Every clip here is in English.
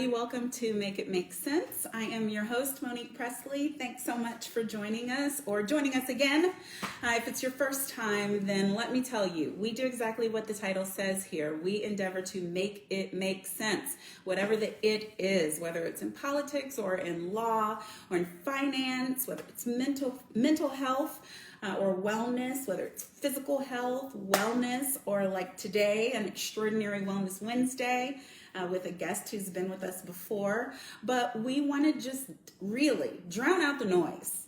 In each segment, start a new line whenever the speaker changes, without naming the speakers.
everybody. Welcome to Make It Make Sense. I am your host, Monique Pressley. Thanks so much for joining us or joining us again. If it's your first time, then let me tell you, we do exactly what the title says here. We endeavor to make it make sense, whatever the it is, whether it's in politics or in law or in finance, whether it's mental health, or wellness, whether it's physical health, wellness, or like today, an Extraordinary Wellness Wednesday with a guest who's been with us before. But we want to just really drown out the noise,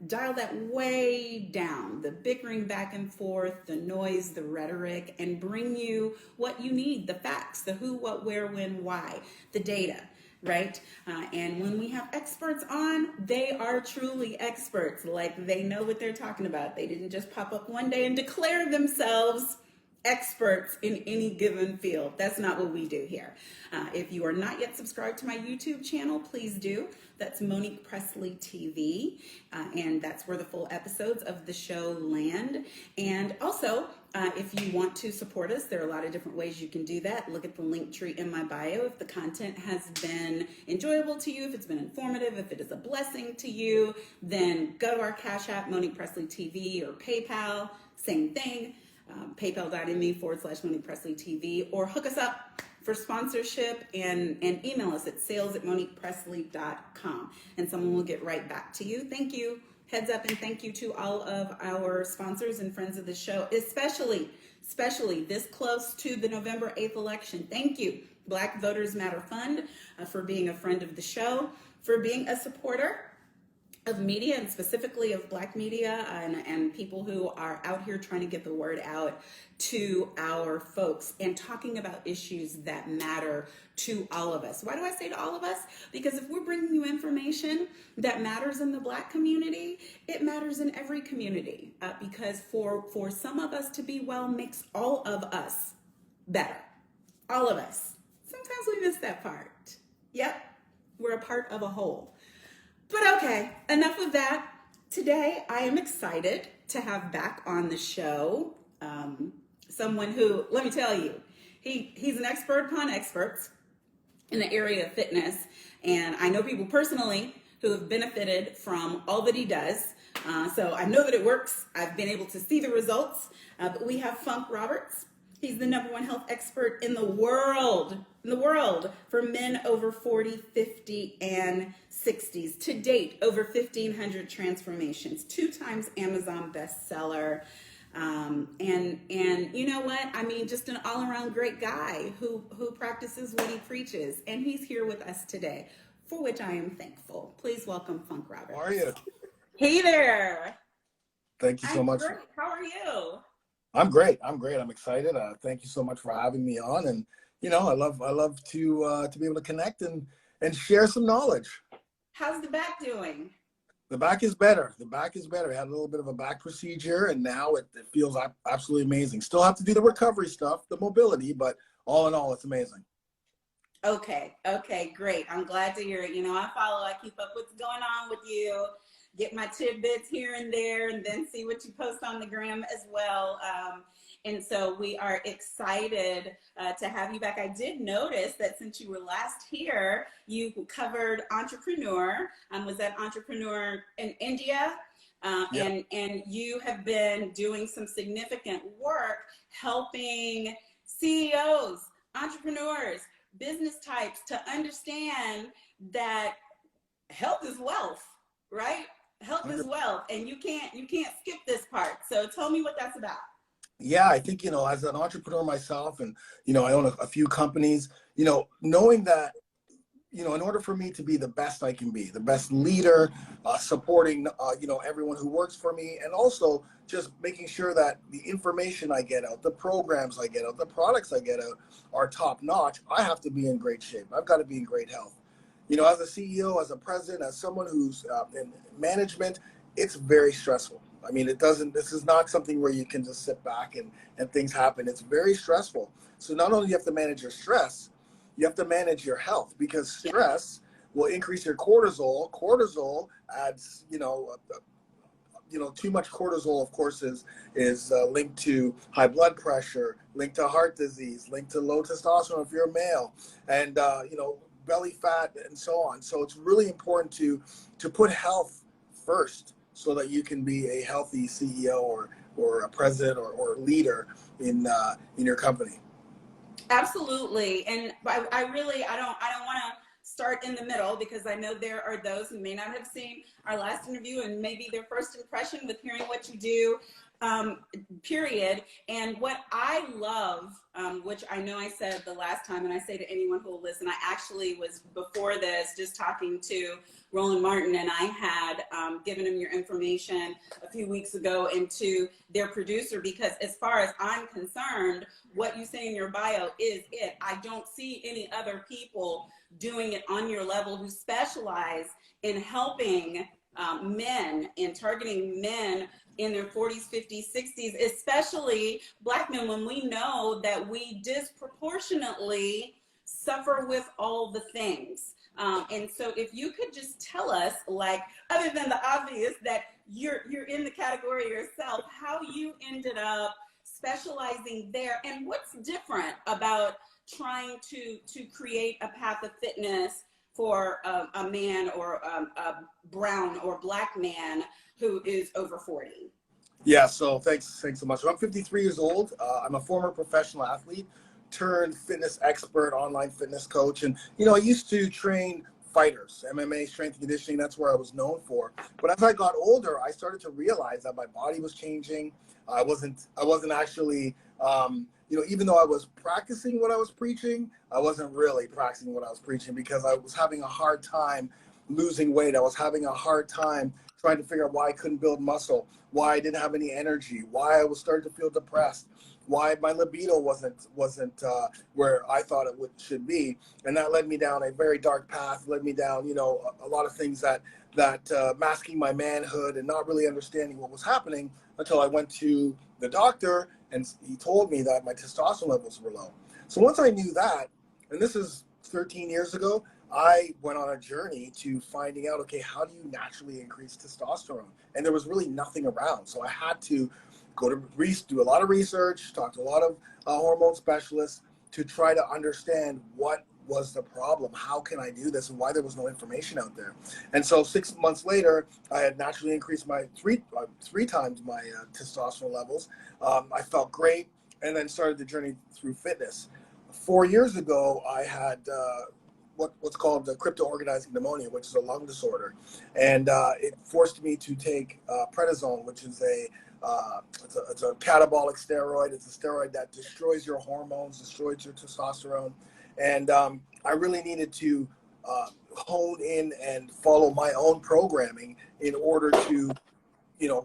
dial that way down, the bickering back and forth, the noise, the rhetoric, and bring you what you need, the facts, the who, what, where, when, why, the data. Right? And when we have experts on, they are truly experts. Like they know what they're talking about. They didn't just pop up one day and declare themselves experts in any given field. That's not what we do here. If you are not yet subscribed to my YouTube channel, please do. That's Monique Pressley TV. And that's where the full episodes of the show land. And also, if you want to support us, there are a lot of different ways you can do that. Look at the link tree in my bio. If the content has been enjoyable to you, if it's been informative, if it is a blessing to you, then go to our Cash App, Monique Pressley TV, or PayPal, same thing. PayPal.me/Monique Pressley TV, or hook us up for sponsorship and email us at sales@moniquepressley.com, and someone will get right back to you. Thank you. Heads up, and thank you to all of our sponsors and friends of the show, especially this close to the November 8th election. Thank you, Black Voters Matter Fund, for being a friend of the show, for being a supporter of media, and specifically of Black media and people who are out here trying to get the word out to our folks and talking about issues that matter to all of us. Why do I say to all of us? Because if we're bringing you information that matters in the Black community, it matters in every community, because for some of us to be well makes all of us better. All of us. Sometimes we miss that part. Yep, we're a part of a whole. But okay, enough of that. Today, I am excited to have back on the show someone who, let me tell you, he's an expert upon experts in the area of fitness. And I know people personally who have benefited from all that he does. So I know that it works. I've been able to see the results. But we have Funk Roberts. He's the #1 health expert in the world for men over 40, 50, and 60s. To date, over 1,500 transformations, 2 times Amazon bestseller. And you know what? I mean, just an all-around great guy who practices what he preaches. And he's here with us today, for which I am thankful. Please welcome Funk Roberts.
How are you?
Hey there.
Thank you so much.
Great. How are you?
I'm great. I'm excited. Thank you so much for having me on. And I love to be able to connect and share some knowledge.
How's the back doing?
The back is better. I had a little bit of a back procedure, and now it feels absolutely amazing. Still have to do the recovery stuff, the mobility, but all in all, it's amazing.
Okay, great. I'm glad to hear it. I keep up what's going on with you, get my tidbits here and there, and then see what you post on the gram as well. And so we are excited to have you back. I did notice that since you were last here, you covered entrepreneur. Was that entrepreneur in India?
Yep.
And you have been doing some significant work helping CEOs, entrepreneurs, business types to understand that health is wealth, right? Health is wealth, and you can't skip this part. So tell me what that's about.
Yeah, I think, as an entrepreneur myself, and, I own a few companies, knowing that, in order for me to be the best I can be, the best leader, supporting, everyone who works for me, and also just making sure that the information I get out, the programs I get out, the products I get out are top notch, I have to be in great shape. I've got to be in great health. As a CEO, as a president, as someone who's in management, it's very stressful. I mean, this is not something where you can just sit back and things happen. It's very stressful. So not only do you have to manage your stress, you have to manage your health, because stress will increase your cortisol. Cortisol adds, too much cortisol, of course, is linked to high blood pressure, linked to heart disease, linked to low testosterone if you're a male. And, belly fat, and so on. So it's really important to put health first so that you can be a healthy CEO or a president or leader in your company.
Absolutely. And I don't want to start in the middle, because I know there are those who may not have seen our last interview and maybe their first impression with hearing what you do, period. And what I love, which I know I said the last time, and I say to anyone who will listen, I actually was before this just talking to Roland Martin, and I had given him your information a few weeks ago, and to their producer, because as far as I'm concerned, what you say in your bio is it. I don't see any other people doing it on your level who specialize in helping men and targeting men in their 40s, 50s, 60s, especially Black men, when we know that we disproportionately suffer with all the things. And so if you could just tell us, like, other than the obvious that you're in the category yourself, how you ended up specializing there, and what's different about trying to create a path of fitness for a man, or a brown or Black man who is over 40.
Yeah, so thanks so much. So I'm 53 years old. I'm a former professional athlete turned fitness expert, online fitness coach. And, I used to train fighters, MMA, strength and conditioning. That's where I was known for. But as I got older, I started to realize that my body was changing. I wasn't actually, even though I was practicing what I was preaching, I wasn't really practicing what I was preaching, because I was having a hard time losing weight. I was having a hard time trying to figure out why I couldn't build muscle, why I didn't have any energy, why I was starting to feel depressed, why my libido wasn't where I thought it should be. And that led me down a very dark path, led me down, a lot of things that masking my manhood and not really understanding what was happening, until I went to the doctor and he told me that my testosterone levels were low. So once I knew that, and this is 13 years ago, I went on a journey to finding out, okay, how do you naturally increase testosterone? And there was really nothing around. So I had to do a lot of research, talk to a lot of hormone specialists to try to understand what was the problem, how can I do this, and why there was no information out there. And so 6 months later, I had naturally increased my three times my testosterone levels. I felt great, and then started the journey through fitness. 4 years ago, I had what's called crypto-organizing pneumonia, which is a lung disorder, and it forced me to take prednisone, which is it's a catabolic steroid. It's a steroid that destroys your hormones, destroys your testosterone, and I really needed to hone in and follow my own programming in order to,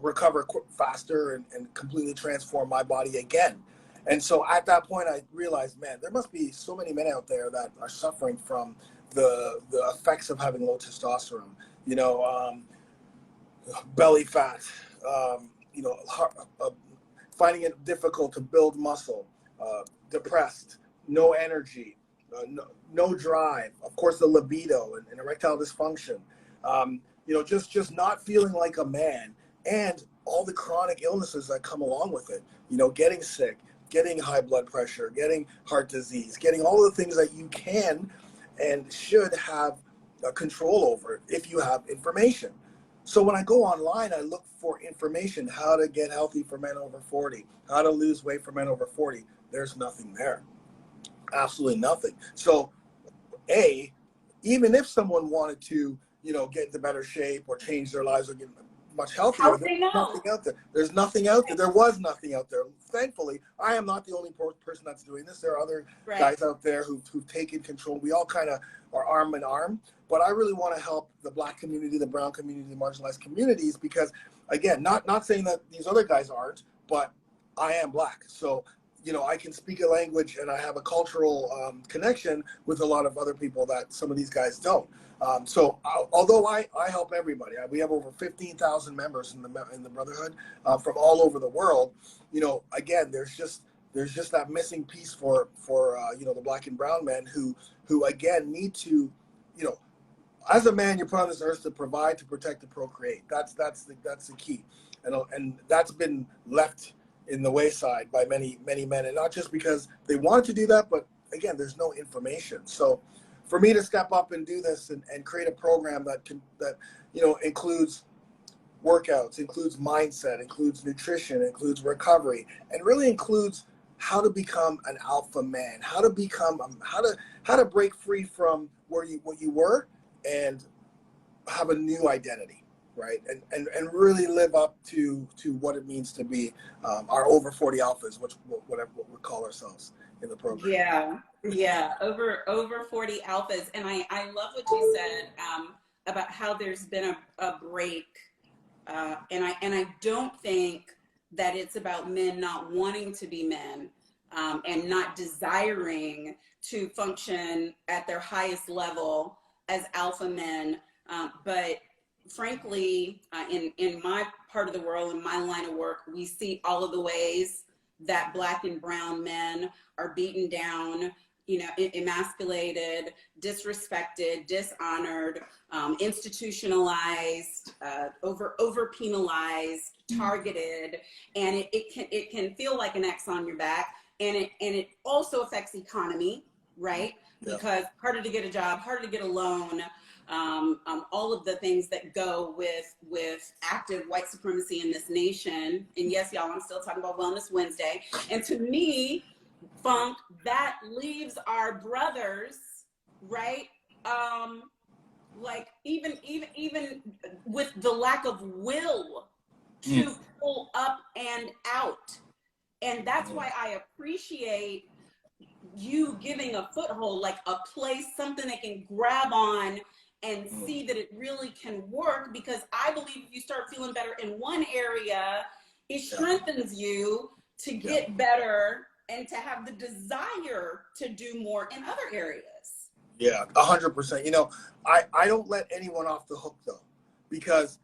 recover faster and completely transform my body again. And so at that point, I realized, man, there must be so many men out there that are suffering from the effects of having low testosterone. Belly fat, finding it difficult to build muscle, depressed, no energy, no drive, of course, the libido and erectile dysfunction, just not feeling like a man, and all the chronic illnesses that come along with it, getting sick, getting high blood pressure, getting heart disease, getting all the things that you can and should have control over if you have information. So when I go online, I look for information, how to get healthy for men over 40, how to lose weight for men over 40. There's nothing there. Absolutely nothing. So, even if someone wanted to, get into better shape or change their lives or get much healthier, there's nothing out there. There's nothing out there. There was nothing out there. Thankfully, I am not the only person that's doing this. There are other guys out there who've taken control. We all kind of are arm in arm. But I really want to help the Black community, the brown community, the marginalized communities, because, again, not saying that these other guys aren't, but I am Black. So, I can speak a language and I have a cultural connection with a lot of other people that some of these guys don't. Although I help everybody, we have over 15,000 members in the Brotherhood from all over the world. Again, there's just that missing piece for the Black and brown men who again need to, as a man, you're put on this earth to provide, to protect, to procreate. That's the key, and that's been left in the wayside by many men, and not just because they wanted to do that, but again, there's no information. So for me to step up and do this and create a program that includes workouts, includes mindset, includes nutrition, includes recovery, and really includes how to become an alpha man, how to break free from what you were and have a new identity, right? And really live up to what it means to be our over 40 alphas, what we call ourselves in the program.
Yeah, over 40 alphas. And I love what you said about how there's been a break. And I don't think that it's about men not wanting to be men and not desiring to function at their highest level as alpha men. But frankly, in my part of the world, in my line of work, we see all of the ways that Black and brown men are beaten down, emasculated, disrespected, dishonored, institutionalized, over penalized, targeted, and it can feel like an X on your back, and it also affects economy, right?
Yeah.
Because harder to get a job, harder to get a loan, all of the things that go with active white supremacy in this nation. And yes, y'all, I'm still talking about Wellness Wednesday. And to me, Funk, that leaves our brothers, right? Like even with the lack of will to pull up and out. And that's why I appreciate you giving a foothold, like a place, something they can grab on and see that it really can work, because I believe if you start feeling better in one area, it strengthens you to get better and to have the desire to do more in other areas.
Yeah, 100%. I don't let anyone off the hook though, because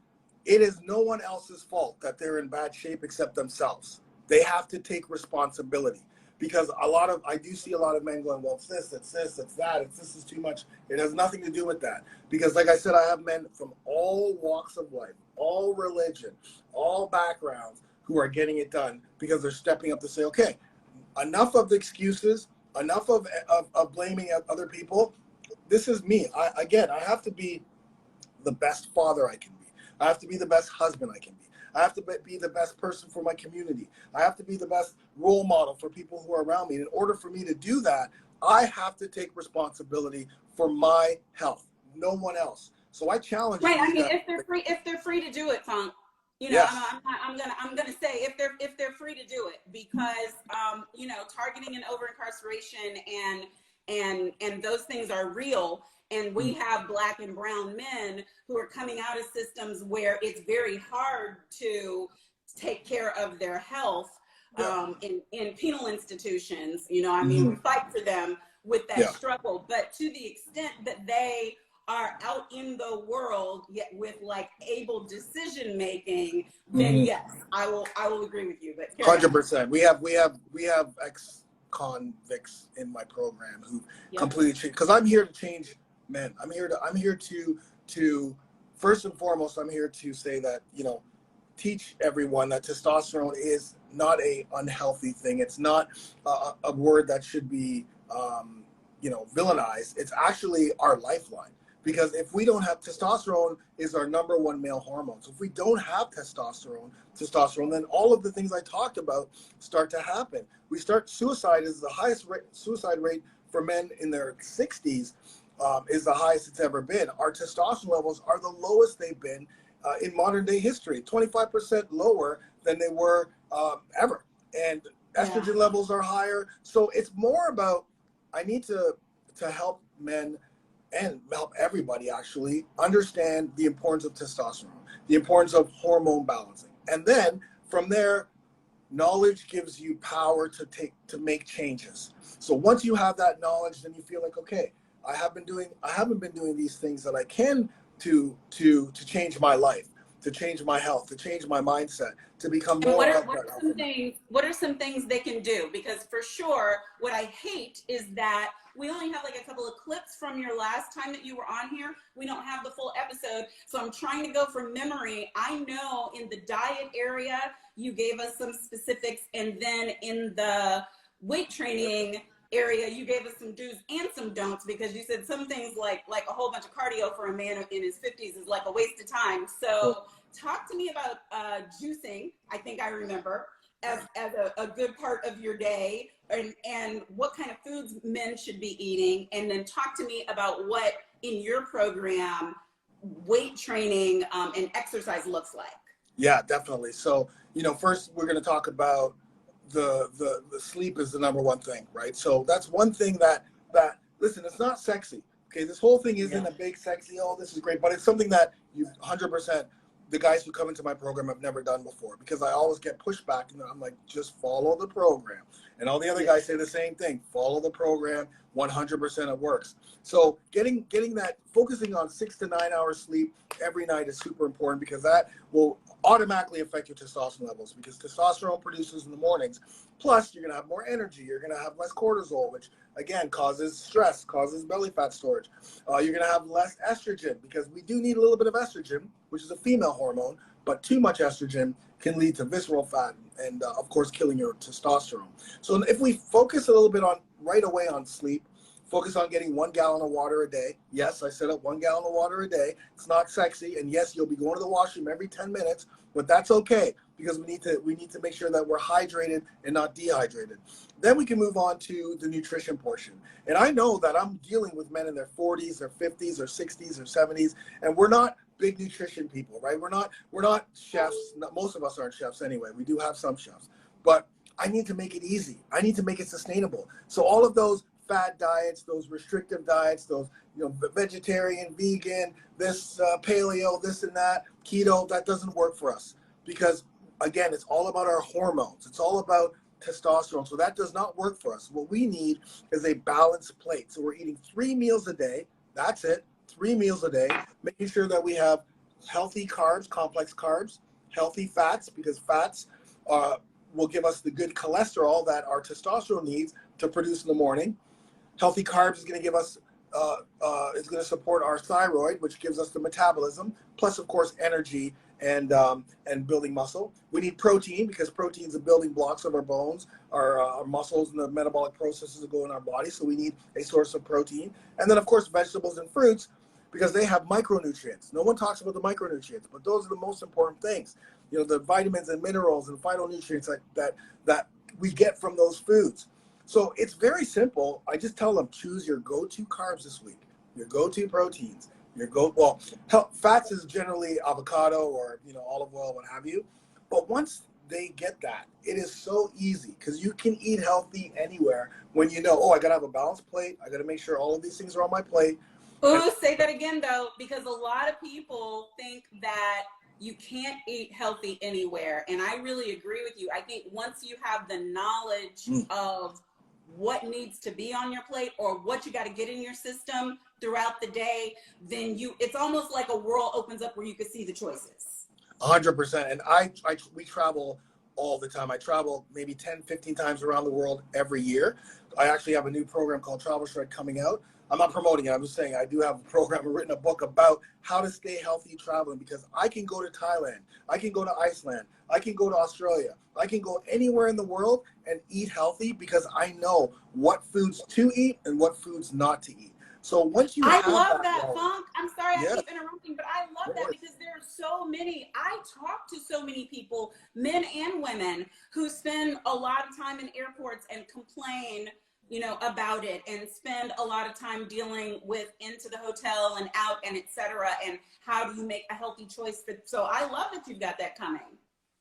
it is no one else's fault that they're in bad shape except themselves. They have to take responsibility, because I do see a lot of men going, well, it's this, it's that, this is too much. It has nothing to do with that. Because like I said, I have men from all walks of life, all religion, all backgrounds who are getting it done because they're stepping up to say, okay, enough of the excuses, enough of blaming other people. This is me. I have to be the best father I can be. I have to be the best husband I can be. I have to be the best person for my community. I have to be the best role model for people who are around me. And in order for me to do that, I have to take responsibility for my health, no one else. So I challenge you.
Right. I mean, if they're free to do it, Funk.
Yes.
I'm gonna say if they're free to do it, because targeting and over incarceration and those things are real. And we have Black and brown men who are coming out of systems where it's very hard to take care of their health in penal institutions. We fight for them with that struggle. But to the extent that they are out in the world yet with like able decision making, then yes, I will agree with you. But
100%. We have ex-convicts in my program who completely changed, because I'm here to change men. I'm here to first and foremost, I'm here to say that, teach everyone that testosterone is not a unhealthy thing. It's not a word that should be villainized. It's actually our lifeline. Because if we don't have testosterone, is our number one male hormone. So if we don't have testosterone, then all of the things I talked about start to happen. Suicide is the highest suicide rate for men in their 60s, is the highest it's ever been. Our testosterone levels are the lowest they've been in modern day history, 25% lower than they were ever. And estrogen levels are higher. So it's more about, I need to help men and help everybody actually understand the importance of testosterone, the importance of hormone balancing. And then from there, knowledge gives you power to make changes. So once you have that knowledge, then you feel like, okay, I haven't been doing these things that I can to change my life, to change my health, to change my mindset, to become more.
What are some things they can do? Because for sure, what I hate is that we only have like a couple of clips from your last time that you were on here. We don't have the full episode. So I'm trying to go from memory. I know in the diet area, you gave us some specifics. And then in the weight training, area, you gave us some do's and some don'ts, because you said some things like a whole bunch of cardio for a man in his 50s is like a waste of time. So talk to me about juicing. I think I remember as a good part of your day, and what kind of foods men should be eating. And then talk to me about what in your program weight training and exercise looks like.
Yeah, definitely. So, first we're going to talk about the sleep is the number one thing, right? So that's one thing that listen, it's not sexy. Okay, this whole thing isn't a big sexy, oh, this is great, but it's something that you 100% the guys who come into my program have never done before, because I always get pushback, and I'm like, just follow the program. And all the other guys say the same thing, follow the program, 100% it works. So getting that, focusing on 6 to 9 hours sleep every night is super important, because that will automatically affect your testosterone levels, because testosterone produces in the mornings. Plus, you're going to have more energy. You're going to have less cortisol, which again causes stress, causes belly fat storage. You're going to have less estrogen, because we do need a little bit of estrogen, which is a female hormone, but too much estrogen can lead to visceral fat and, of course, killing your testosterone. So if we focus a little bit on right away on sleep, focus on getting 1 gallon of water a day. Yes, I said it, 1 gallon of water a day. It's not sexy, and yes, you'll be going to the washroom every 10 minutes, but that's okay, because we need to make sure that we're hydrated and not dehydrated. Then we can move on to the nutrition portion. And I know that I'm dealing with men in their 40s or 50s or 60s or 70s, and we're not big nutrition people, right? We're not chefs. Most of us aren't chefs anyway. We do have some chefs, but I need to make it easy. I need to make it sustainable. So all of those fad diets, those restrictive diets, those vegetarian, vegan, this paleo, this and that, keto, that doesn't work for us, because again, it's all about our hormones. It's all about testosterone. So that does not work for us. What we need is a balanced plate. So we're eating 3 meals a day. That's it. 3 meals a day, making sure that we have healthy carbs, complex carbs, healthy fats, because fats will give us the good cholesterol that our testosterone needs to produce in the morning. Healthy carbs is going to give us, is going to support our thyroid, which gives us the metabolism, plus of course energy and building muscle. We need protein, because protein is the building blocks of our bones, our muscles, and the metabolic processes that go in our body. So we need a source of protein. And then of course vegetables and fruits, because they have micronutrients. No one talks about the micronutrients, but those are the most important things. The vitamins and minerals and phytonutrients that we get from those foods. So it's very simple. I just tell them, choose your go-to carbs this week, your go-to proteins, fats is generally avocado or olive oil, what have you. But once they get that, it is so easy, because you can eat healthy anywhere when I gotta have a balanced plate. I gotta make sure all of these things are on my plate.
Ooh, say that again though, because a lot of people think that you can't eat healthy anywhere. And I really agree with you. I think once you have the knowledge of what needs to be on your plate, or what you got to get in your system throughout the day, then it's almost like a world opens up where you can see the choices.
100%. And we travel all the time. I travel maybe 10, 15 times around the world every year. I actually have a new program called Travel Shred coming out. I'm not promoting it. I'm just saying I do have a program. I've written a book about how to stay healthy traveling, because I can go to Thailand, I can go to Iceland, I can go to Australia, I can go anywhere in the world and eat healthy, because I know what foods to eat and what foods not to eat. So once you
I love that, Funk. I'm sorry I keep interrupting, but I love that, because there are so many. I talk to so many people, men and women, who spend a lot of time in airports and complain about it, and spend a lot of time dealing with into the hotel and out and etc. And how do you make a healthy choice so I love that you've got that coming.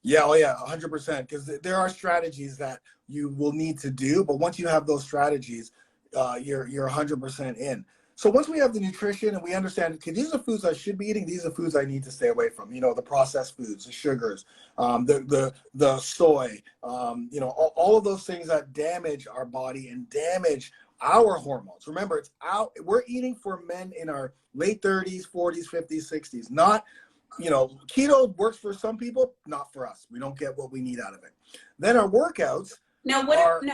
Yeah, 100%, because there are strategies that you will need to do, but once you have those strategies, you're 100% in. So once we have the nutrition and we understand, okay, these are foods I should be eating, these are foods I need to stay away from, the processed foods, the sugars, the soy, all of those things that damage our body and damage our hormones. Remember, we're eating for men in our late 30s, 40s, 50s, 60s, not, keto works for some people, not for us. We don't get what we need out of it. Then our workouts. What
about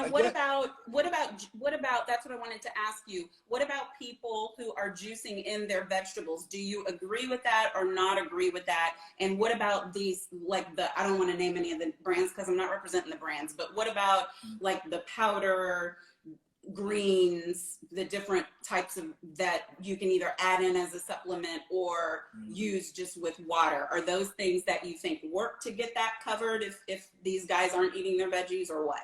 that's what I wanted to ask you. What about people who are juicing in their vegetables? Do you agree with that or not agree with that? And what about these, I don't want to name any of the brands because I'm not representing the brands, but what about like the powder greens, the different types of that you can either add in as a supplement or use just with water? Are those things that you think work to get that covered if these guys aren't eating their veggies, or what?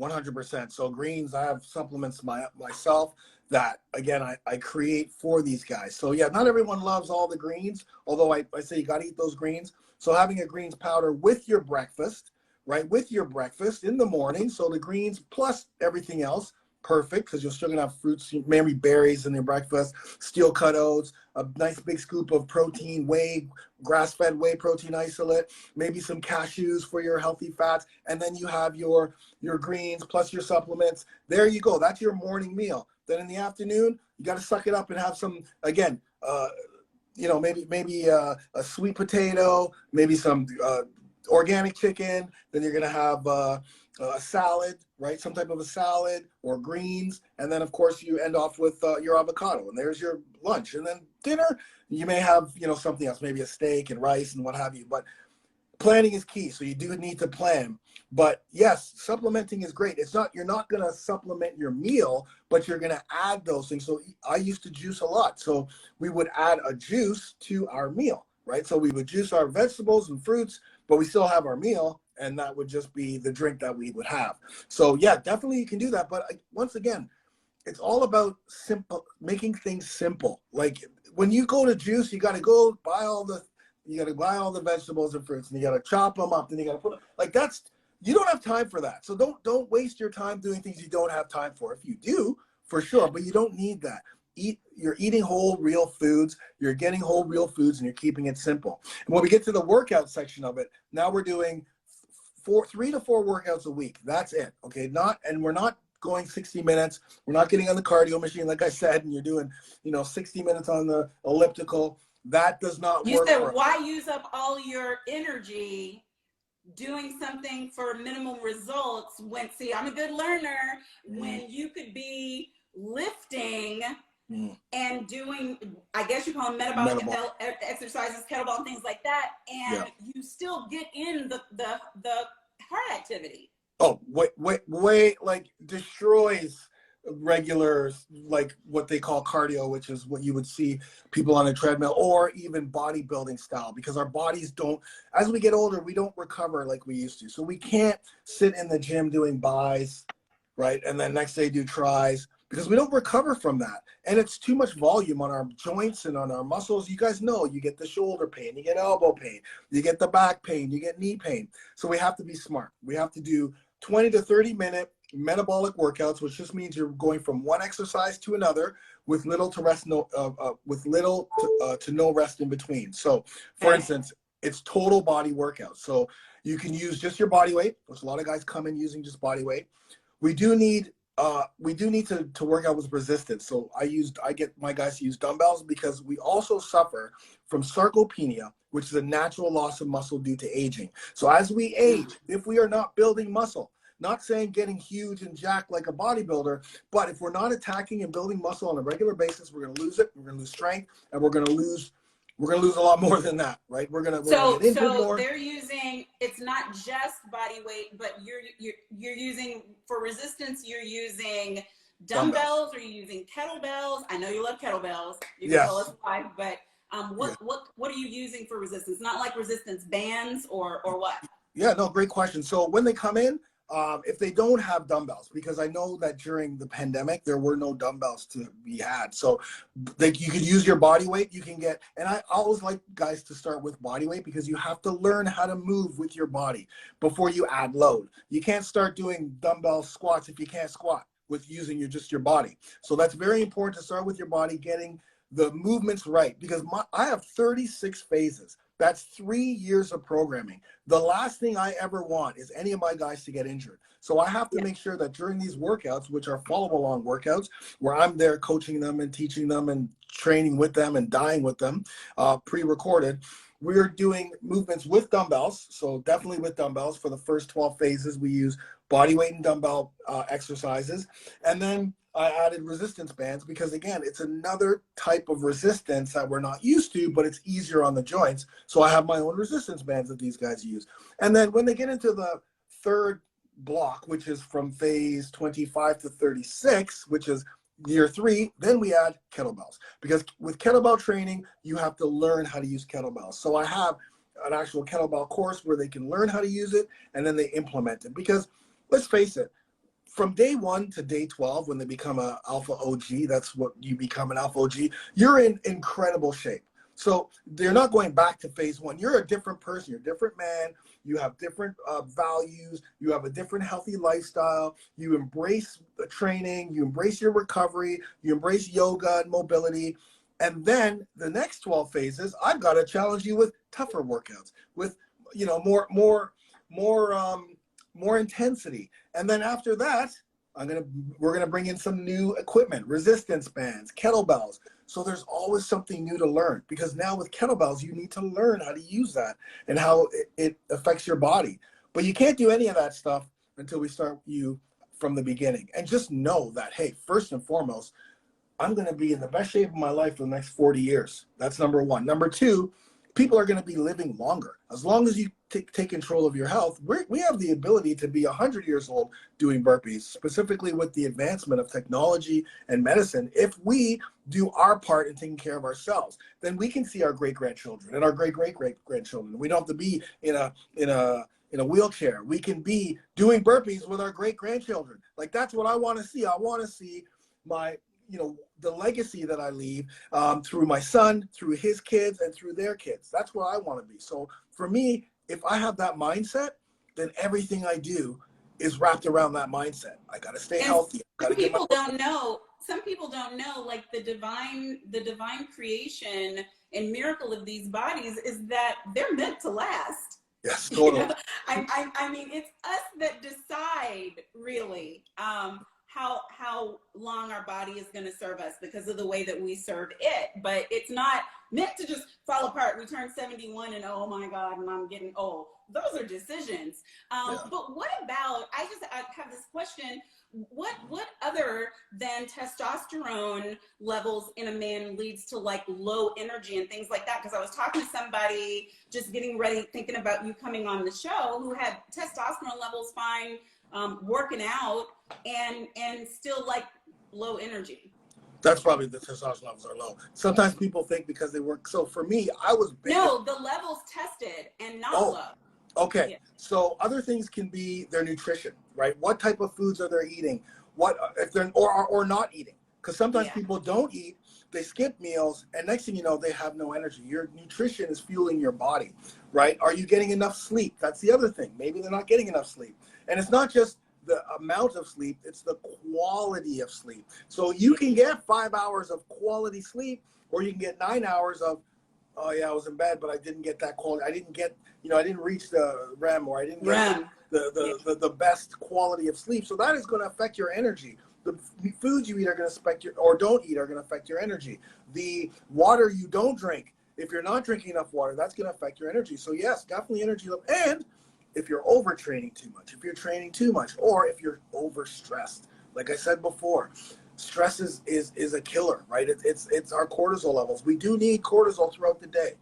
100%. So greens, I have supplements myself that, again, I create for these guys. So yeah, not everyone loves all the greens, although I say you got to eat those greens. So having a greens powder with your breakfast, right, with your breakfast in the morning. So the greens plus everything else, perfect, because you're still going to have fruits, maybe berries in your breakfast, steel cut oats, a nice big scoop of protein, whey, grass-fed whey protein isolate, maybe some cashews for your healthy fats, and then you have your greens plus your supplements. There you go. That's your morning meal. Then in the afternoon, you got to suck it up and have some, again, maybe a sweet potato, maybe some organic chicken. Then you're going to have a salad, right? Some type of a salad or greens. And then, of course, you end off with your avocado. And there's your lunch. And then dinner, you may have, something else, maybe a steak and rice and what have you. But planning is key. So you do need to plan. But yes, supplementing is great. You're not going to supplement your meal, but you're going to add those things. So I used to juice a lot. So we would add a juice to our meal, right? So we would juice our vegetables and fruits, but we still have our meal, and that would just be the drink that we would have. So yeah, definitely you can do that. But once again, it's all about making things simple. Like when you go to juice, you got to go buy all the vegetables and fruits, and you got to chop them up, and you got to put them, you don't have time for that. So don't waste your time doing things you don't have time for. If you do, for sure, but you don't need that. You're eating whole, real foods. You're getting whole, real foods, and you're keeping it simple. And when we get to the workout section of it, now we're doing 3 to 4 workouts a week. That's it. Okay. We're not going 60 minutes. We're not getting on the cardio machine, like I said, and you're doing, 60 minutes on the elliptical. That does not work.
You said, why use up all your energy doing something for minimal results see, I'm a good learner, when you could be lifting and doing, I guess you call them metabolic exercises, kettlebell, and things like that, and you still get in the heart activity.
Oh, wait, like destroys regular, like what they call cardio, which is what you would see people on a treadmill, or even bodybuilding style, because our bodies as we get older, we don't recover like we used to. So we can't sit in the gym doing bis, right? And then next day do tris, because we don't recover from that. And it's too much volume on our joints and on our muscles. You guys know, you get the shoulder pain, you get elbow pain, you get the back pain, you get knee pain. So we have to be smart. We have to do 20 to 30 minute metabolic workouts, which just means you're going from one exercise to another with little to no rest in between. So for instance, it's total body workout. So you can use just your body weight, which a lot of guys come in using just body weight. We do need to work out with resistance. So I get my guys to use dumbbells, because we also suffer from sarcopenia, which is a natural loss of muscle due to aging. So as we age, if we are not building muscle, not saying getting huge and jacked like a bodybuilder, but if we're not attacking and building muscle on a regular basis, we're going to lose it. We're going to lose strength, and we're going to lose a lot more than that, right? We're going to get injured more.
They're using, it's not just body weight, but you're using, for resistance, you're using dumbbells, or you're using kettlebells. I know you love kettlebells. You can tell us why, but what are you using for resistance? Not like resistance bands or what?
Yeah, no, great question. So when they come in, if they don't have dumbbells, because I know that during the pandemic, there were no dumbbells to be had. So you could use your body weight. You can and I always like guys to start with body weight, because you have to learn how to move with your body before you add load. You can't start doing dumbbell squats if you can't squat with using your body. So that's very important to start with your body, getting the movements right, because I have 36 phases. That's 3 years of programming. The last thing I ever want is any of my guys to get injured. So I have to make sure that during these workouts, which are follow-along workouts, where I'm there coaching them and teaching them and training with them and dying with them, pre-recorded, we're doing movements with dumbbells. So definitely with dumbbells. For the first 12 phases, we use body weight and dumbbell exercises. And then I added resistance bands, because again, it's another type of resistance that we're not used to, but it's easier on the joints. So I have my own resistance bands that these guys use. And then when they get into the third block, which is from phase 25 to 36, which is year 3, then we add kettlebells. Because with kettlebell training, you have to learn how to use kettlebells. So I have an actual kettlebell course where they can learn how to use it and then they implement it. Because let's face it, from day 1 to day 12, when they become an alpha OG, that's what you become, an alpha OG, you're in incredible shape. So they're not going back to phase 1. You're a different person. You're a different man. You have different values. You have a different healthy lifestyle. You embrace the training. You embrace your recovery. You embrace yoga and mobility. And then the next 12 phases, I've got to challenge you with tougher workouts, with more intensity. And then after that, we're gonna bring in some new equipment, resistance bands, kettlebells. So there's always something new to learn, because now with kettlebells, you need to learn how to use that and how it affects your body. But you can't do any of that stuff until we start you from the beginning. And just know that, hey, first and foremost, I'm going to be in the best shape of my life for the next 40 years. That's number 1. Number 2, people are going to be living longer. As long as you take control of your health, we have the ability to be 100 years old doing burpees, specifically with the advancement of technology and medicine. If we do our part in taking care of ourselves, then we can see our great-grandchildren and our great-great-great-grandchildren. We don't have to be in a wheelchair. We can be doing burpees with our great-grandchildren. Like, that's what I want to see. I want to see the legacy that I leave through my son, through his kids, and through their kids. That's what I want to be. So for me, if I have that mindset, then everything I do is wrapped around that mindset. I got to stay healthy.
Some people don't know, like the divine creation and miracle of these bodies is that they're meant to last.
Yes, totally.
I mean, it's us that decide, really, how long our body is going to serve us because of the way that we serve it. But it's not meant to just fall apart. We turn 71 and, oh my God, and I'm getting old. Those are decisions. But what about, I have this question, what other than testosterone levels in a man leads to like low energy and things like that? Because I was talking to somebody just getting ready, thinking about you coming on the show, who had testosterone levels fine, working out, and still like low energy.
That's probably the testosterone levels are low. Sometimes people think because they work. So for me, I was big.
No, the levels tested and not low.
Okay.
Yeah.
So other things can be their nutrition, right? What type of foods are they eating? What if they're or not eating? Because sometimes people don't eat, they skip meals, and next thing you know, they have no energy. Your nutrition is fueling your body, right? Are you getting enough sleep? That's the other thing. Maybe they're not getting enough sleep. And it's not just the amount of sleep, it's the quality of sleep. So you can get 5 hours of quality sleep, or you can get 9 hours of, oh yeah, I was in bed, but I didn't get that quality. I didn't reach the REM, or I didn't get the best quality of sleep. So that is going to affect your energy. The foods you eat are going to affect or don't eat are going to affect your energy. The water you don't drink, if you're not drinking enough water, that's going to affect your energy. So yes, definitely energy level. And if you're overtraining too much, if you're training too much, or if you're overstressed, like I said before, stress is a killer, right? It's our cortisol levels. We do need cortisol throughout the day.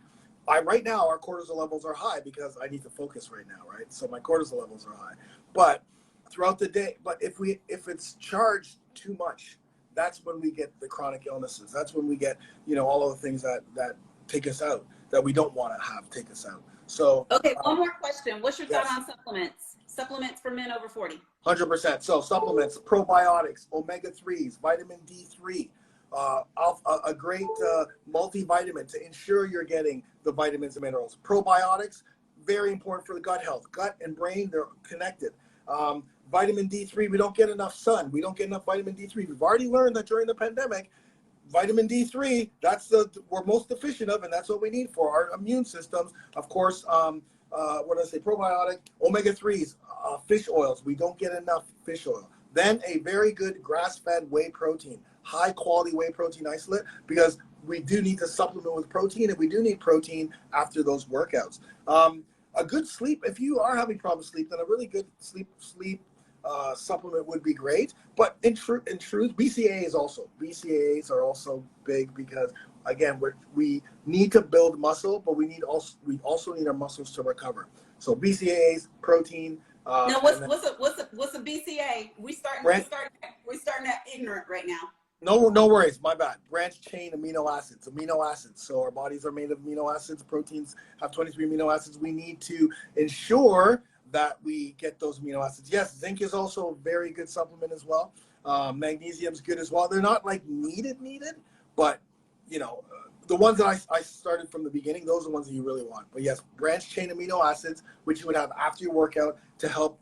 Right now, our cortisol levels are high because I need to focus right now, right? So my cortisol levels are high. But throughout the day, if it's charged too much, that's when we get the chronic illnesses. That's when we get, all of the things that take us out, that we don't want to have take us out. So
okay, one more question. What's your thought on supplements? Supplements for men over 40.
100%. So supplements, probiotics, omega-3s, vitamin D3, a great multivitamin to ensure you're getting the vitamins and minerals. Probiotics, very important for the gut health. Gut and brain, they're connected. Vitamin D3, we don't get enough sun. We don't get enough vitamin D3. We've already learned that during the pandemic, vitamin D3, that's we're most deficient of, and that's what we need for our immune systems. Of course, probiotic, omega-3s, fish oils. We don't get enough fish oil. Then a very good grass-fed whey protein, high-quality whey protein isolate, because we do need to supplement with protein, and we do need protein after those workouts. A good sleep, if you are having problems sleep, then a really good sleep supplement would be great. But in truth, BCAAs are also big, because again, we need to build muscle, but we also need our muscles to recover. So BCAAs, protein,
Now,
And then
what's a BCA? We starting at ignorant right now.
no worries. My bad. Branch chain amino acids. Amino acids. So our bodies are made of amino acids. Proteins have 23 amino acids. We need to ensure that we get those amino acids. Yes, zinc is also a very good supplement as well. Magnesium's good as well. They're not like needed, but the ones that I started from the beginning, those are the ones that you really want. But yes, branch chain amino acids, which you would have after your workout to help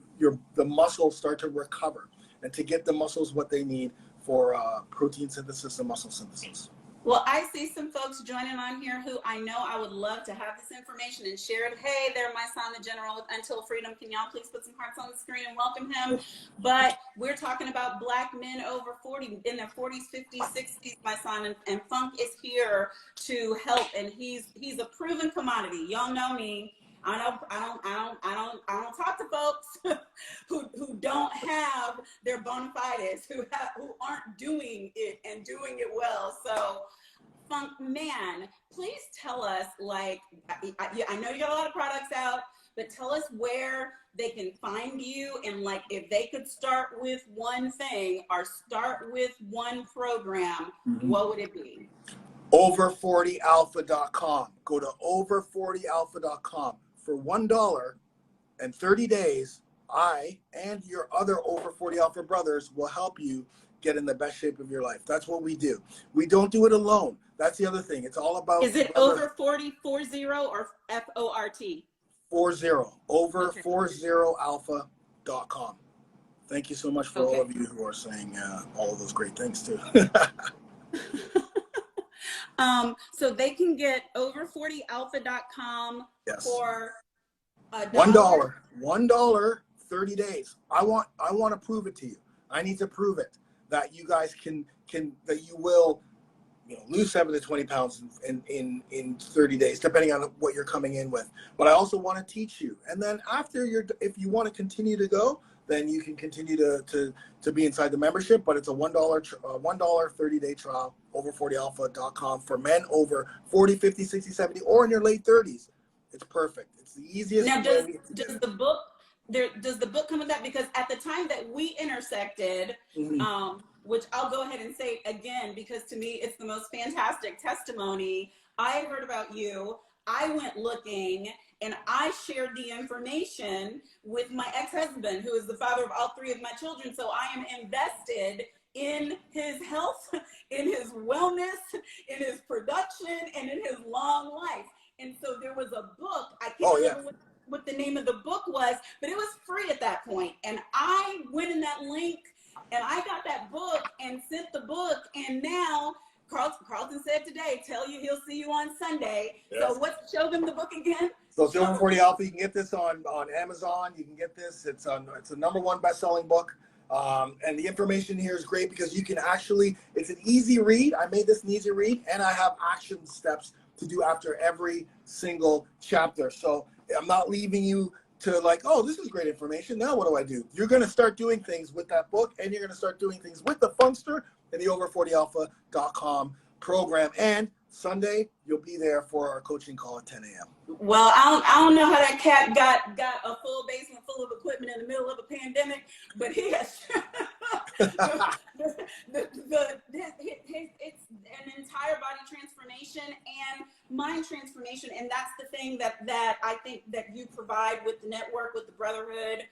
the muscles start to recover and to get the muscles what they need for protein synthesis and muscle synthesis.
Well, I see some folks joining on here who I know I would love to have this information and share it. Hey there, my son, the general with Until Freedom. Can y'all please put some hearts on the screen and welcome him? But we're talking about Black men over 40, in their 40s, 50s, 60s, my son, and Funk is here to help. And he's a proven commodity. Y'all know me. I don't talk to folks who don't have their bona fides, who aren't doing it and doing it well. So, Funk man, please tell us, like, I know you got a lot of products out, but tell us where they can find you, and like if they could start with one thing or start with one program, what would it be?
Over40alpha.com. Go to over40alpha.com. For $1 and 30 days, I and your other Over 40 Alpha brothers will help you get in the best shape of your life. That's what we do. We don't do it alone. That's the other thing. It's all about.
Is it over 40 40 or FORT?
40. Over40alpha.com. Thank you so much for all of you who are saying all of those great things too.
So they can get over40alpha.com for
$1. $1, 30 days. I want to prove it to you. I need to prove it that you guys can that you will lose 7 to 20 pounds in 30 days, depending on what you're coming in with. But I also want to teach you. And then after if you want to continue to go, then you can continue to be inside the membership. But it's a $1 30-day trial, over40alpha.com for men over 40, 50, 60, 70, or in your late 30s. It's perfect. It's the easiest
now,
way to
does the book does the book come with that? Because at the time that we intersected, which I'll go ahead and say again, because to me it's the most fantastic testimony. I heard about you. I went looking and I shared the information with my ex-husband, who is the father of all 3 of my children. So I am invested in his health, in his wellness, in his production, and in his long life. And so there was a book. I can't remember what the name of the book was, but it was free at that point. And I went in that link and I got that book and sent the book. And now Carlton said today, tell you he'll see you on Sunday. Yes. So show them the book again.
So it's Over 40 Alpha. You can get this on Amazon. You can get this. It's a #1 best-selling book. And the information here is great because you can it's an easy read. I made this an easy read, and I have action steps to do after every single chapter. So I'm not leaving you to like, oh, this is great information. Now what do? You're going to start doing things with that book, and you're going to start doing things with the Funkster and the over40alpha.com program. And Sunday, you'll be there for our coaching call at 10 a.m.
Well, I don't know how that cat got a full basement full of equipment in the middle of a pandemic, but he has it's an entire body transformation and mind transformation, and that's the thing that I think that you provide with the network, with the brotherhood.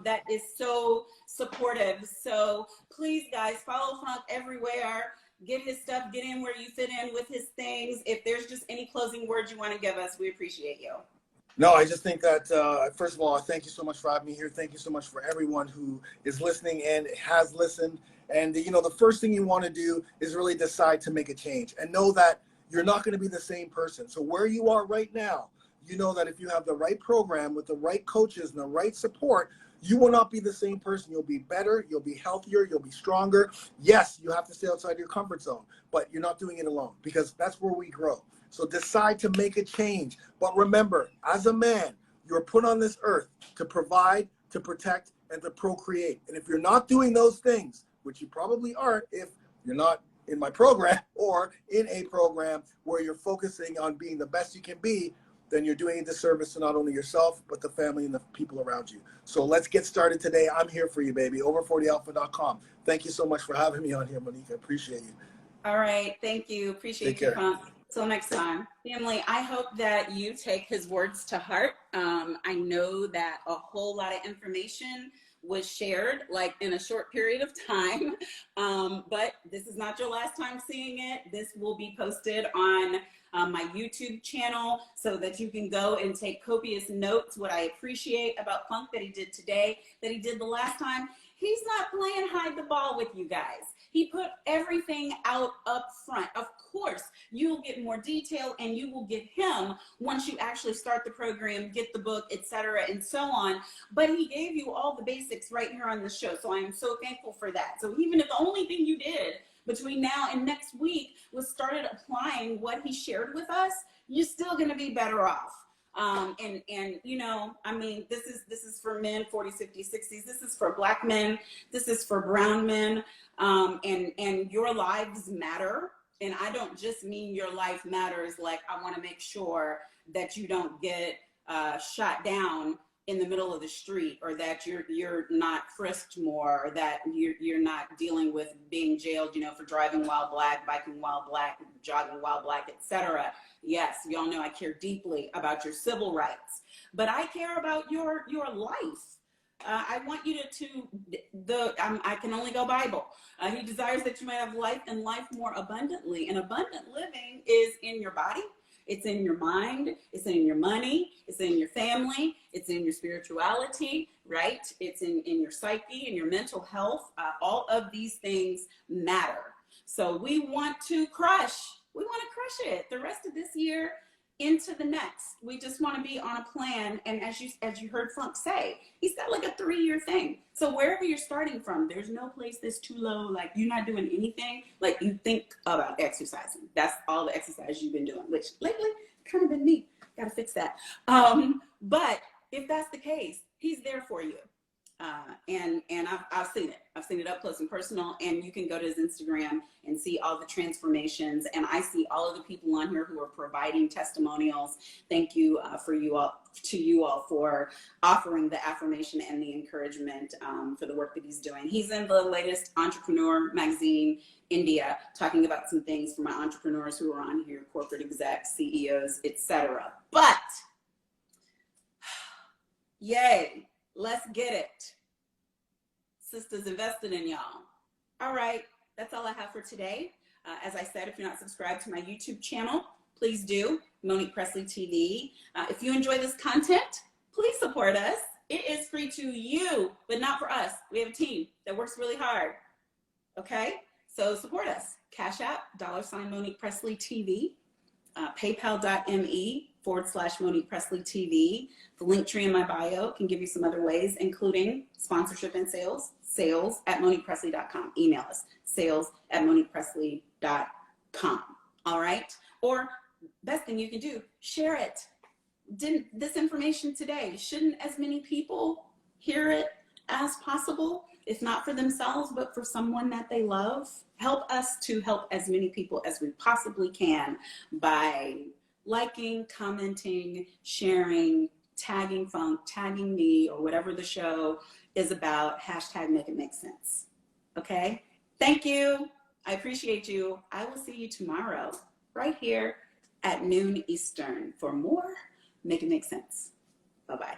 That is so supportive. So please, guys, follow Funk everywhere. Get his stuff, get in where you fit in with his things. If there's just any closing words you want to give us, we appreciate you.
No, I just think that, first of all, thank you so much for having me here. Thank you so much for everyone who is listening and has listened. And, the first thing you want to do is really decide to make a change and know that you're not going to be the same person. So where you are right now, you know that if you have the right program with the right coaches and the right support, you will not be the same person. You'll be better. You'll be healthier. You'll be stronger. Yes, you have to stay outside your comfort zone, but you're not doing it alone because that's where we grow. So decide to make a change. But remember, as a man, you're put on this earth to provide, to protect, and to procreate. And if you're not doing those things, which you probably aren't if you're not in my program or in a program where you're focusing on being the best you can be, then you're doing a disservice to not only yourself, but the family and the people around you. So let's get started today. I'm here for you, baby. Over40alpha.com. Thank you so much for having me on here, Monique. I appreciate you.
All right. Thank you.
Take
Appreciate you,
care.
Funk. Till next time. Family, I hope that you take his words to heart. I know that a whole lot of information was shared like in a short period of time, but this is not your last time seeing it. This will be posted on my YouTube channel so that you can go and take copious notes. What I appreciate about Funk that he did today, that he did the last time, he's not playing hide the ball with you guys. He put everything out up front. Of course, you'll get more detail and you will get him once you actually start the program, get the book, etc., and so on. But he gave you all the basics right here on the show. So I am so thankful for that. So even if the only thing you did between now and next week was started applying what he shared with us, you're still going to be better off. And you know, I mean, this is for men 40s, 50s, 60s. This is for Black men. This is for brown men. And your lives matter. And I don't just mean your life matters like I want to make sure that you don't get shot down in the middle of the street, or that you're not frisked more, or that you're not dealing with being jailed, you know, for driving while Black, biking while Black, jogging while Black, etc. Yes, y'all know I care deeply about your civil rights, but I care about your life. I want you I can only go Bible. He desires that you might have life and life more abundantly. And abundant living is in your body. It's in your mind. It's in your money. It's in your family. It's in your spirituality, right? It's in your psyche and your mental health. All of these things matter. So we want to crush it the rest of this year into the next. We just want to be on a plan. And as you heard Funk say, he's got like a 3-year thing. So wherever you're starting from, there's no place that's too low. Like you're not doing anything. Like you think about exercising. That's all the exercise you've been doing, which lately kind of been me. Got to fix that. But if that's the case, he's there for you. And I've seen it. I've seen it up close and personal, and you can go to his Instagram and see all the transformations. And I see all of the people on here who are providing testimonials. Thank you to you all for offering the affirmation and the encouragement for the work that he's doing. He's in the latest Entrepreneur magazine, India, talking about some things for my entrepreneurs who are on here, corporate execs, CEOs, etc. But yay. Let's get it. Sisters invested in y'all. All right, that's all I have for today. As I said, if you're not subscribed to my YouTube channel, please do, Monique Pressley TV. If you enjoy this content, please support us. It is free to you, but not for us. We have a team that works really hard. Okay, so support us. Cash App, $Monique Pressley TV, PayPal.me/Monique Pressley TV. The link tree in my bio can give you some other ways, including sponsorship and sales at MoniquePressley.com. Email us, sales@MoniquePressley.com. All right? Or best thing you can do, share it. This information today, shouldn't as many people hear it as possible, if not for themselves, but for someone that they love? Help us to help as many people as we possibly can by liking, commenting, sharing, tagging Funk, tagging me, or whatever the show is about. #Make it make sense. Okay? Thank you. I appreciate you. I will see you tomorrow right here at noon Eastern for more Make It Make Sense. Bye-bye.